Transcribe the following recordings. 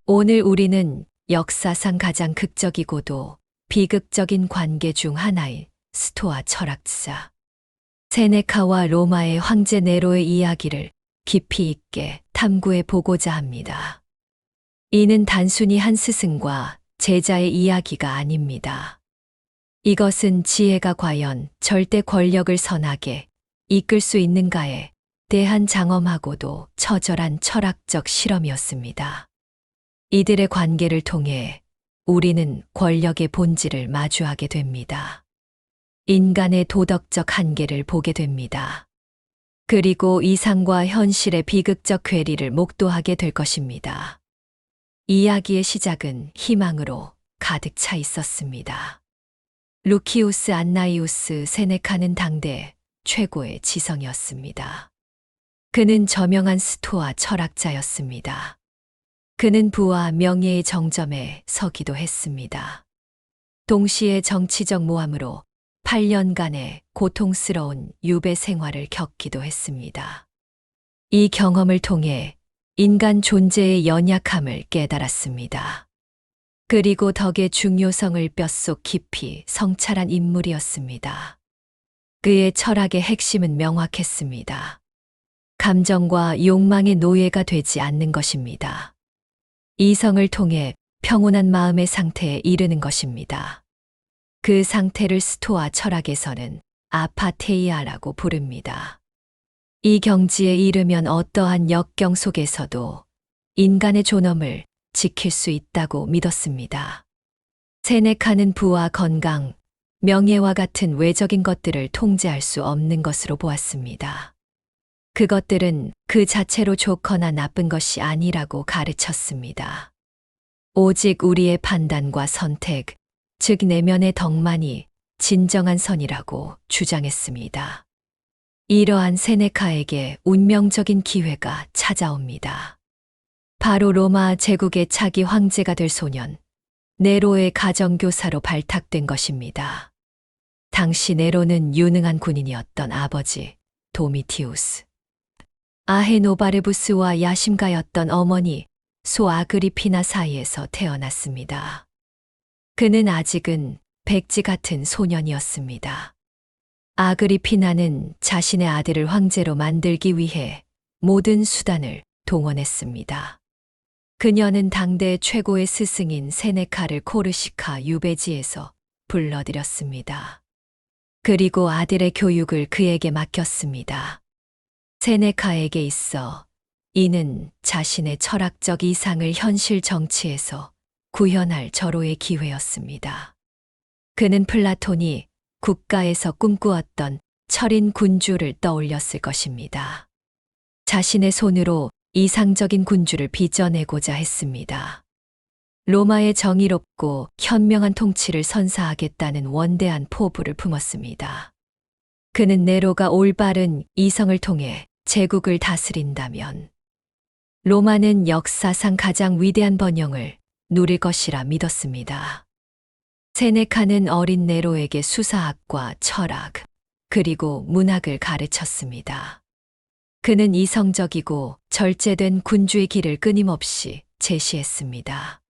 오늘 우리는 역사상 가장 극적이고도 비극적인 관계 중 하나인 스토아 철학자 세네카와 로마의 황제 네로의 이야기를 깊이 있게 탐구해 보고자 합니다. 이는 단순히 한 스승과 제자의 이야기가 아닙니다. 이것은 지혜가 과연 절대 권력을 선하게 이끌 수 있는가에 대한 장엄하고도 처절한 철학적 실험이었습니다. 이들의 관계를 통해 우리는 권력의 본질을 마주하게 됩니다. 인간의 도덕적 한계를 보게 됩니다. 그리고 이상과 현실의 비극적 괴리를 목도하게 될 것입니다. 이야기의 시작은 희망으로 가득 차 있었습니다. 루키우스 안나이우스 세네카는 당대 최고의 지성이었습니다. 그는 저명한 스토아 철학자였습니다. 그는 부와 명예의 정점에 서기도 했습니다. 동시에 정치적 모함으로 8년간의 고통스러운 유배 생활을 겪기도 했습니다. 이 경험을 통해 인간 존재의 연약함을 깨달았습니다. 그리고 덕의 중요성을 뼛속 깊이 성찰한 인물이었습니다. 그의 철학의 핵심은 명확했습니다. 감정과 욕망의 노예가 되지 않는 것입니다. 이성을 통해 평온한 마음의 상태에 이르는 것입니다. 그 상태를 스토아 철학에서는 아파테이아라고 부릅니다. 이 경지에 이르면 어떠한 역경 속에서도 인간의 존엄을 지킬 수 있다고 믿었습니다. 세네카는 부와 건강, 명예와 같은 외적인 것들을 통제할 수 없는 것으로 보았습니다. 그것들은 그 자체로 좋거나 나쁜 것이 아니라고 가르쳤습니다. 오직 우리의 판단과 선택, 즉 내면의 덕만이 진정한 선이라고 주장했습니다. 이러한 세네카에게 운명적인 기회가 찾아옵니다. 바로 로마 제국의 차기 황제가 될 소년, 네로의 가정교사로 발탁된 것입니다. 당시 네로는 유능한 군인이었던 아버지, 도미티우스, 아헤노바르부스와 야심가였던 어머니, 소 아그리피나 사이에서 태어났습니다. 그는 아직은 백지 같은 소년이었습니다. 아그리피나는 자신의 아들을 황제로 만들기 위해 모든 수단을 동원했습니다. 그녀는 당대 최고의 스승인 세네카를 코르시카 유배지에서 불러들였습니다. 그리고 아들의 교육을 그에게 맡겼습니다. 세네카에게 있어 이는 자신의 철학적 이상을 현실 정치에서 구현할 절호의 기회였습니다. 그는 플라톤이 국가에서 꿈꾸었던 철인 군주를 떠올렸을 것입니다. 자신의 손으로 이상적인 군주를 빚어내고자 했습니다. 로마의 정의롭고 현명한 통치를 선사하겠다는 원대한 포부를 품었습니다. 그는 네로가 올바른 이성을 통해 제국을 다스린다면 로마는 역사상 가장 위대한 번영을 누릴 것이라 믿었습니다. 세네카는 어린 네로에게 수사학과 철학, 그리고 문학을 가르쳤습니다. 그는 이성적이고 절제된 군주의 길을 끊임없이 제시했습니다.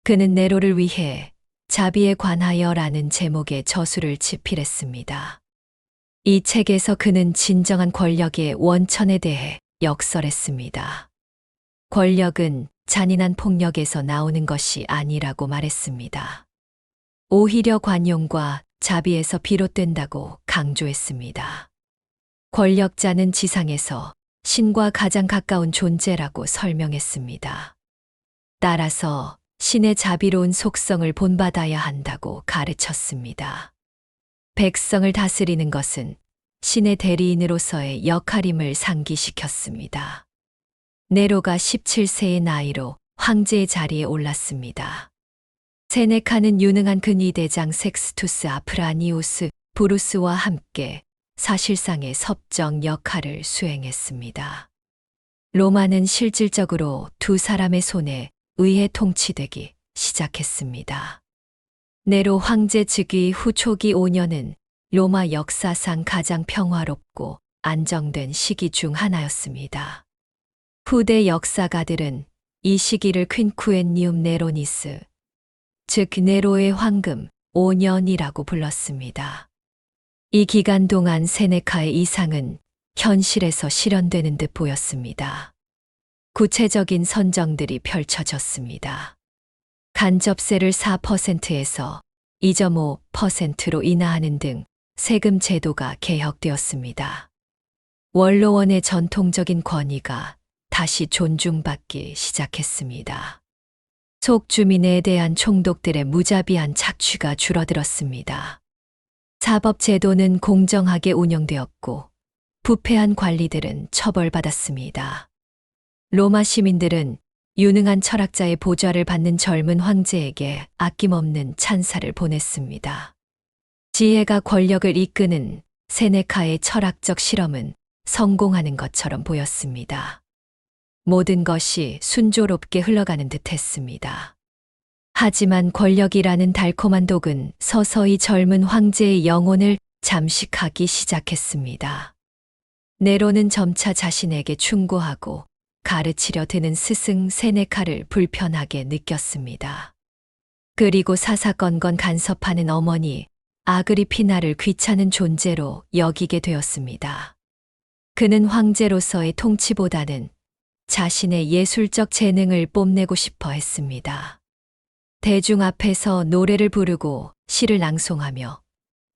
그는 네로를 위해 자비에 관하여라는 제목의 저술을 집필했습니다. 이 책에서 그는 진정한 권력의 원천에 대해 역설했습니다. 권력은 잔인한 폭력에서 나오는 것이 아니라고 말했습니다. 오히려 관용과 자비에서 비롯된다고 강조했습니다. 권력자는 지상에서 신과 가장 가까운 존재라고 설명했습니다. 따라서 신의 자비로운 속성을 본받아야 한다고 가르쳤습니다. 백성을 다스리는 것은 신의 대리인으로서의 역할임을 상기시켰습니다. 네로가 17세의 나이로 황제의 자리에 올랐습니다. 세네카는 유능한 근위대장 섹스투스 아프라니우스 브루스와 함께 사실상의 섭정 역할을 수행했습니다. 로마는 실질적으로 두 사람의 손에 의해 통치되기 시작했습니다. 네로 황제 즉위 후 초기 5년은 로마 역사상 가장 평화롭고 안정된 시기 중 하나였습니다. 후대 역사가들은 이 시기를 퀸쿠엔니움 네로니스, 즉 네로의 황금 5년이라고 불렀습니다. 이 기간 동안 세네카의 이상은 현실에서 실현되는 듯 보였습니다. 구체적인 선정들이 펼쳐졌습니다. 간접세를 4%에서 2.5%로 인하하는 등 세금 제도가 개혁되었습니다. 원로원의 전통적인 권위가 다시 존중받기 시작했습니다. 속주민에 대한 총독들의 무자비한 착취가 줄어들었습니다. 사법제도는 공정하게 운영되었고 부패한 관리들은 처벌받았습니다. 로마 시민들은 유능한 철학자의 보좌를 받는 젊은 황제에게 아낌없는 찬사를 보냈습니다. 지혜가 권력을 이끄는 세네카의 철학적 실험은 성공하는 것처럼 보였습니다. 모든 것이 순조롭게 흘러가는 듯 했습니다. 하지만 권력이라는 달콤한 독은 서서히 젊은 황제의 영혼을 잠식하기 시작했습니다. 네로는 점차 자신에게 충고하고 가르치려 드는 스승 세네카를 불편하게 느꼈습니다. 그리고 사사건건 간섭하는 어머니 아그리피나를 귀찮은 존재로 여기게 되었습니다. 그는 황제로서의 통치보다는 자신의 예술적 재능을 뽐내고 싶어 했습니다. 대중 앞에서 노래를 부르고 시를 낭송하며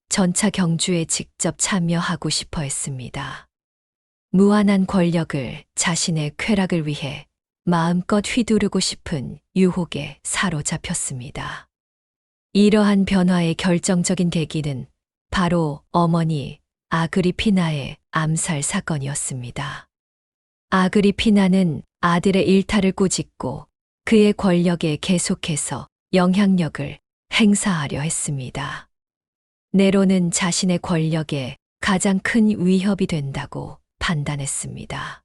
전차 경주에 직접 참여하고 싶어 했습니다. 무한한 권력을 자신의 쾌락을 위해 마음껏 휘두르고 싶은 유혹에 사로잡혔습니다. 이러한 변화의 결정적인 계기는 바로 어머니 아그리피나의 암살 사건이었습니다. 아그리피나는 아들의 일탈을 꾸짖고 그의 권력에 계속해서 영향력을 행사하려 했습니다. 네로는 자신의 권력에 가장 큰 위협이 된다고 판단했습니다.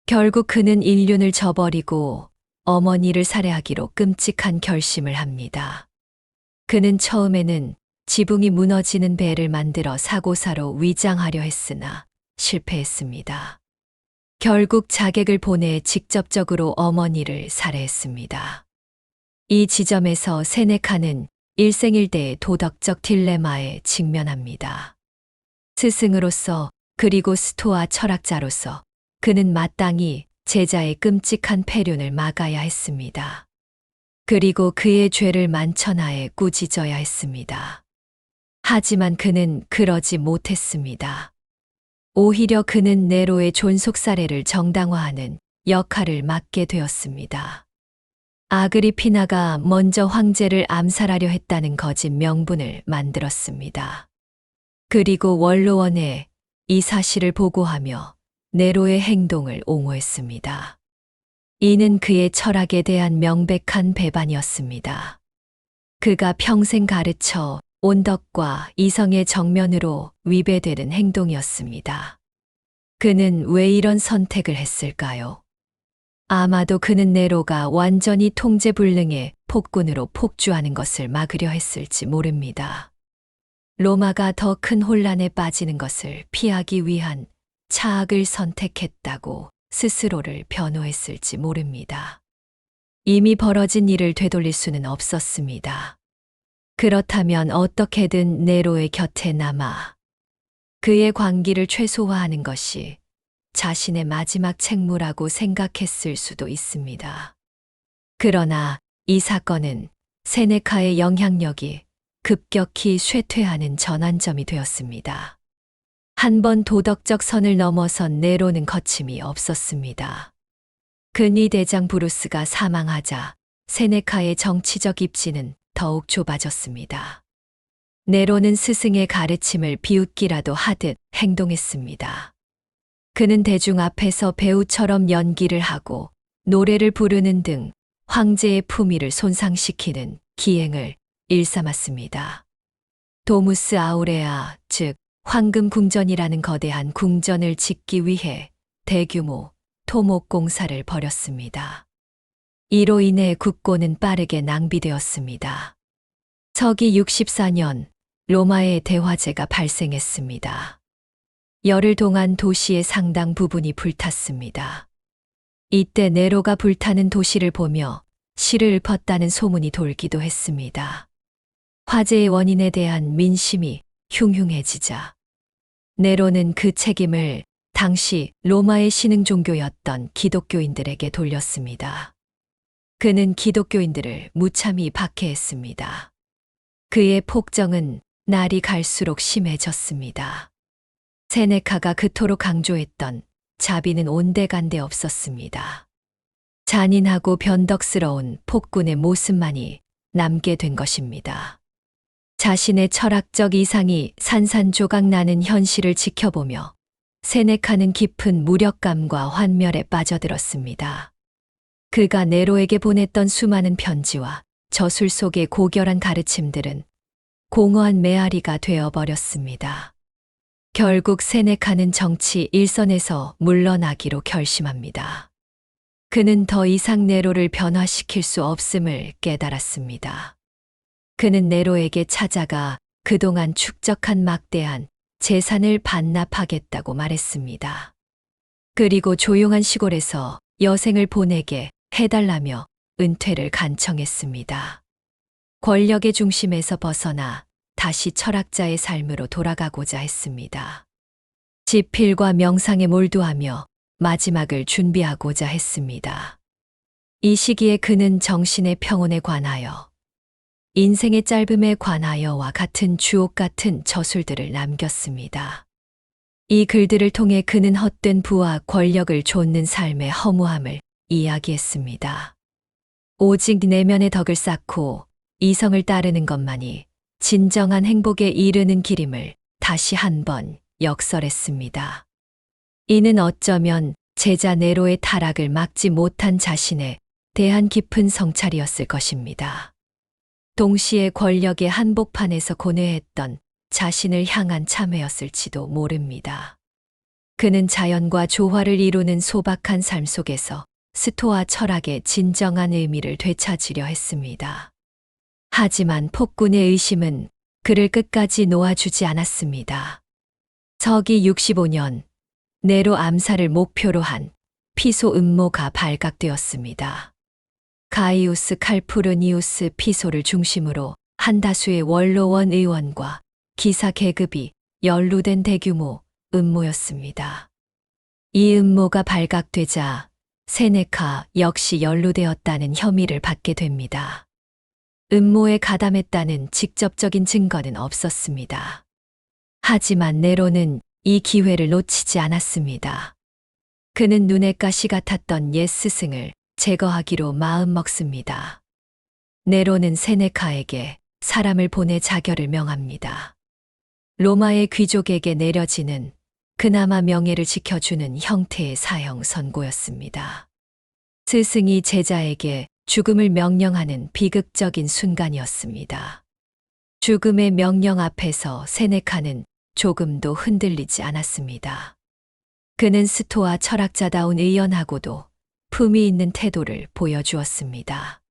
결국 그는 인륜을 저버리고 어머니를 살해하기로 끔찍한 결심을 합니다. 그는 처음에는 지붕이 무너지는 배를 만들어 사고사로 위장하려 했으나 실패했습니다. 결국 자객을 보내 직접적으로 어머니를 살해했습니다. 이 지점에서 세네카는 일생일대의 도덕적 딜레마에 직면합니다. 스승으로서 그리고 스토아 철학자로서 그는 마땅히 제자의 끔찍한 폐륜을 막아야 했습니다. 그리고 그의 죄를 만천하에 꾸짖어야 했습니다. 하지만 그는 그러지 못했습니다. 오히려 그는 네로의 존속사례를 정당화하는 역할을 맡게 되었습니다. 아그리피나가 먼저 황제를 암살하려 했다는 거짓 명분을 만들었습니다. 그리고 원로원에 이 사실을 보고하며 네로의 행동을 옹호했습니다. 이는 그의 철학에 대한 명백한 배반이었습니다. 그가 평생 가르쳐 온 덕과 이성의 정면으로 위배되는 행동이었습니다. 그는 왜 이런 선택을 했을까요? 아마도 그는 네로가 완전히 통제불능의 폭군으로 폭주하는 것을 막으려 했을지 모릅니다. 로마가 더 큰 혼란에 빠지는 것을 피하기 위한 차악을 선택했다고 스스로를 변호했을지 모릅니다. 이미 벌어진 일을 되돌릴 수는 없었습니다. 그렇다면 어떻게든 네로의 곁에 남아 그의 광기를 최소화하는 것이 자신의 마지막 책무라고 생각했을 수도 있습니다. 그러나 이 사건은 세네카의 영향력이 급격히 쇠퇴하는 전환점이 되었습니다. 한 번 도덕적 선을 넘어선 네로는 거침이 없었습니다. 근위 대장 브루스가 사망하자 세네카의 정치적 입지는 더욱 좁아졌습니다. 네로는 스승의 가르침을 비웃기라도 하듯 행동했습니다. 그는 대중 앞에서 배우처럼 연기를 하고 노래를 부르는 등 황제의 품위를 손상시키는 기행을 일삼았습니다. 도무스 아우레아, 즉 황금 궁전이라는 거대한 궁전을 짓기 위해 대규모 토목 공사를 벌였습니다. 이로 인해 국고는 빠르게 낭비되었습니다. 서기 64년 로마의 대화재가 발생했습니다. 열흘 동안 도시의 상당 부분이 불탔습니다. 이때 네로가 불타는 도시를 보며 시를 읊었다는 소문이 돌기도 했습니다. 화재의 원인에 대한 민심이 흉흉해지자 네로는 그 책임을 당시 로마의 신흥 종교였던 기독교인들에게 돌렸습니다. 그는 기독교인들을 무참히 박해했습니다. 그의 폭정은 날이 갈수록 심해졌습니다. 세네카가 그토록 강조했던 자비는 온데간데 없었습니다. 잔인하고 변덕스러운 폭군의 모습만이 남게 된 것입니다. 자신의 철학적 이상이 산산조각 나는 현실을 지켜보며 세네카는 깊은 무력감과 환멸에 빠져들었습니다. 그가 네로에게 보냈던 수많은 편지와 저술 속의 고결한 가르침들은 공허한 메아리가 되어버렸습니다. 결국 세네카는 정치 일선에서 물러나기로 결심합니다. 그는 더 이상 네로를 변화시킬 수 없음을 깨달았습니다. 그는 네로에게 찾아가 그동안 축적한 막대한 재산을 반납하겠다고 말했습니다. 그리고 조용한 시골에서 여생을 보내게 해달라며 은퇴를 간청했습니다. 권력의 중심에서 벗어나 다시 철학자의 삶으로 돌아가고자 했습니다. 지필과 명상에 몰두하며 마지막을 준비하고자 했습니다. 이 시기에 그는 정신의 평온에 관하여, 인생의 짧음에 관하여와 같은 주옥 같은 저술들을 남겼습니다. 이 글들을 통해 그는 헛된 부와 권력을 좇는 삶의 허무함을 이야기했습니다. 오직 내면의 덕을 쌓고 이성을 따르는 것만이 진정한 행복에 이르는 길임을 다시 한번 역설했습니다. 이는 어쩌면 제자 네로의 타락을 막지 못한 자신에 대한 깊은 성찰이었을 것입니다. 동시에 권력의 한복판에서 고뇌했던 자신을 향한 참회였을지도 모릅니다. 그는 자연과 조화를 이루는 소박한 삶 속에서 스토아 철학의 진정한 의미를 되찾으려 했습니다. 하지만 폭군의 의심은 그를 끝까지 놓아주지 않았습니다. 서기 65년 네로 암살을 목표로 한 피소 음모가 발각되었습니다. 가이우스 칼푸르니우스 피소를 중심으로 한다수의 원로원 의원과 기사 계급이 연루된 대규모 음모였습니다. 이 음모가 발각되자 세네카 역시 연루되었다는 혐의를 받게 됩니다. 음모에 가담했다는 직접적인 증거는 없었습니다. 하지만 네로는 이 기회를 놓치지 않았습니다. 그는 눈에 가시 같았던 옛 스승을 제거하기로 마음먹습니다. 네로는 세네카에게 사람을 보내 자결을 명합니다. 로마의 귀족에게 내려지는 그나마 명예를 지켜주는 형태의 사형 선고였습니다. 스승이 제자에게 죽음을 명령하는 비극적인 순간이었습니다. 죽음의 명령 앞에서 세네카는 조금도 흔들리지 않았습니다. 그는 스토아 철학자다운 의연하고도 품위 있는 태도를 보여주었습니다.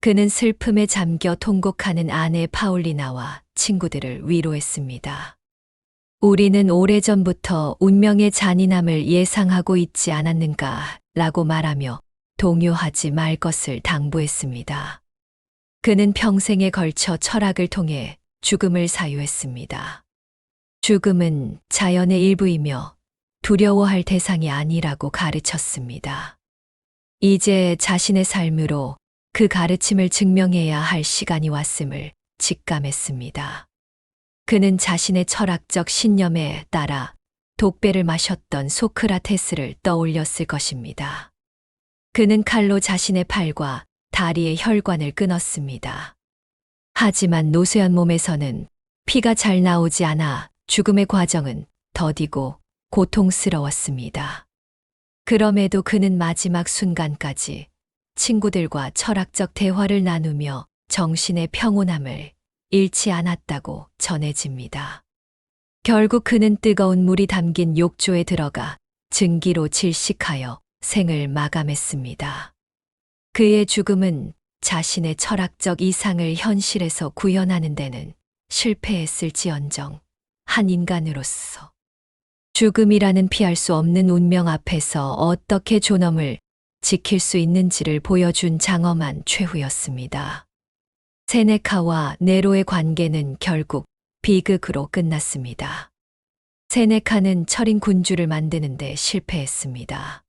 그는 슬픔에 잠겨 통곡하는 아내 파울리나와 친구들을 위로했습니다. 우리는 오래전부터 운명의 잔인함을 예상하고 있지 않았는가 라고 말하며 동요하지 말 것을 당부했습니다. 그는 평생에 걸쳐 철학을 통해 죽음을 사유했습니다. 죽음은 자연의 일부이며 두려워할 대상이 아니라고 가르쳤습니다. 이제 자신의 삶으로 그 가르침을 증명해야 할 시간이 왔음을 직감했습니다. 그는 자신의 철학적 신념에 따라 독배를 마셨던 소크라테스를 떠올렸을 것입니다. 그는 칼로 자신의 팔과 다리의 혈관을 끊었습니다. 하지만 노쇠한 몸에서는 피가 잘 나오지 않아 죽음의 과정은 더디고 고통스러웠습니다. 그럼에도 그는 마지막 순간까지 친구들과 철학적 대화를 나누며 정신의 평온함을 잃지 않았다고 전해집니다. 결국 그는 뜨거운 물이 담긴 욕조에 들어가 증기로 질식하여 생을 마감했습니다. 그의 죽음은 자신의 철학적 이상을 현실에서 구현하는 데는 실패했을지언정 한 인간으로서 죽음이라는 피할 수 없는 운명 앞에서 어떻게 존엄을 지킬 수 있는지를 보여준 장엄한 최후였습니다. 세네카와 네로의 관계는 결국 비극으로 끝났습니다. 세네카는 철인 군주를 만드는데 실패했습니다.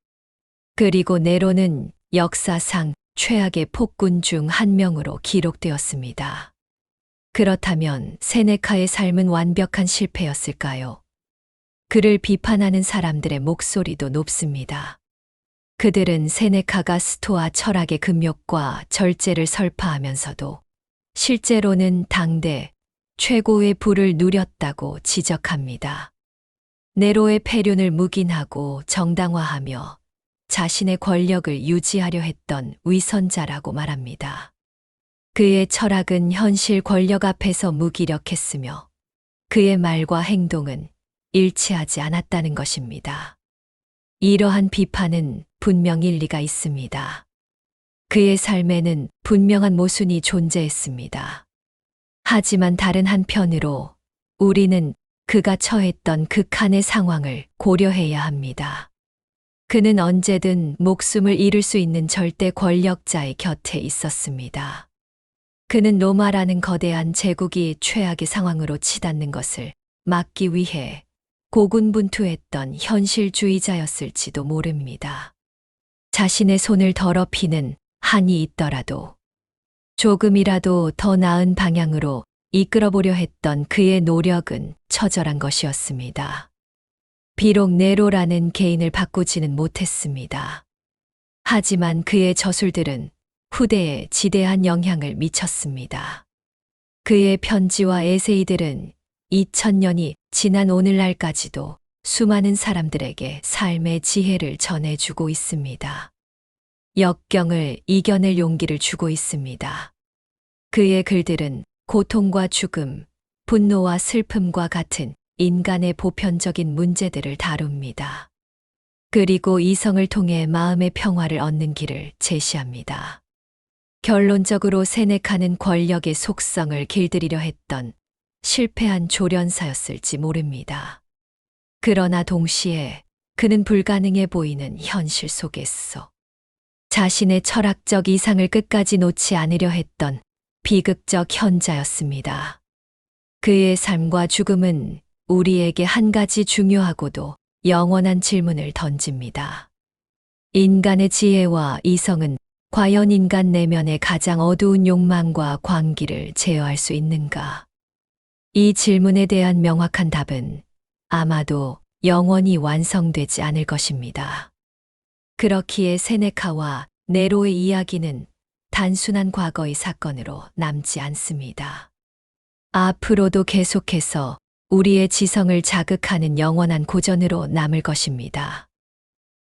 그리고 네로는 역사상 최악의 폭군 중 한 명으로 기록되었습니다. 그렇다면 세네카의 삶은 완벽한 실패였을까요? 그를 비판하는 사람들의 목소리도 높습니다. 그들은 세네카가 스토아 철학의 금욕과 절제를 설파하면서도 실제로는 당대 최고의 부를 누렸다고 지적합니다. 네로의 패륜을 묵인하고 정당화하며 자신의 권력을 유지하려 했던 위선자라고 말합니다. 그의 철학은 현실 권력 앞에서 무기력했으며 그의 말과 행동은 일치하지 않았다는 것입니다. 이러한 비판은 분명 일리가 있습니다. 그의 삶에는 분명한 모순이 존재했습니다. 하지만 다른 한편으로 우리는 그가 처했던 극한의 상황을 고려해야 합니다. 그는 언제든 목숨을 잃을 수 있는 절대 권력자의 곁에 있었습니다. 그는 로마라는 거대한 제국이 최악의 상황으로 치닫는 것을 막기 위해 고군분투했던 현실주의자였을지도 모릅니다. 자신의 손을 더럽히는 한이 있더라도 조금이라도 더 나은 방향으로 이끌어보려 했던 그의 노력은 처절한 것이었습니다. 비록 네로라는 개인을 바꾸지는 못했습니다. 하지만 그의 저술들은 후대에 지대한 영향을 미쳤습니다. 그의 편지와 에세이들은 2000년이 지난 오늘날까지도 수많은 사람들에게 삶의 지혜를 전해주고 있습니다. 역경을 이겨낼 용기를 주고 있습니다. 그의 글들은 고통과 죽음, 분노와 슬픔과 같은 인간의 보편적인 문제들을 다룹니다. 그리고 이성을 통해 마음의 평화를 얻는 길을 제시합니다. 결론적으로 세네카는 권력의 속성을 길들이려 했던 실패한 조련사였을지 모릅니다. 그러나 동시에 그는 불가능해 보이는 현실 속에서 자신의 철학적 이상을 끝까지 놓지 않으려 했던 비극적 현자였습니다. 그의 삶과 죽음은 우리에게 한 가지 중요하고도 영원한 질문을 던집니다. 인간의 지혜와 이성은 과연 인간 내면의 가장 어두운 욕망과 광기를 제어할 수 있는가? 이 질문에 대한 명확한 답은 아마도 영원히 완성되지 않을 것입니다. 그렇기에 세네카와 네로의 이야기는 단순한 과거의 사건으로 남지 않습니다. 앞으로도 계속해서 우리의 지성을 자극하는 영원한 고전으로 남을 것입니다.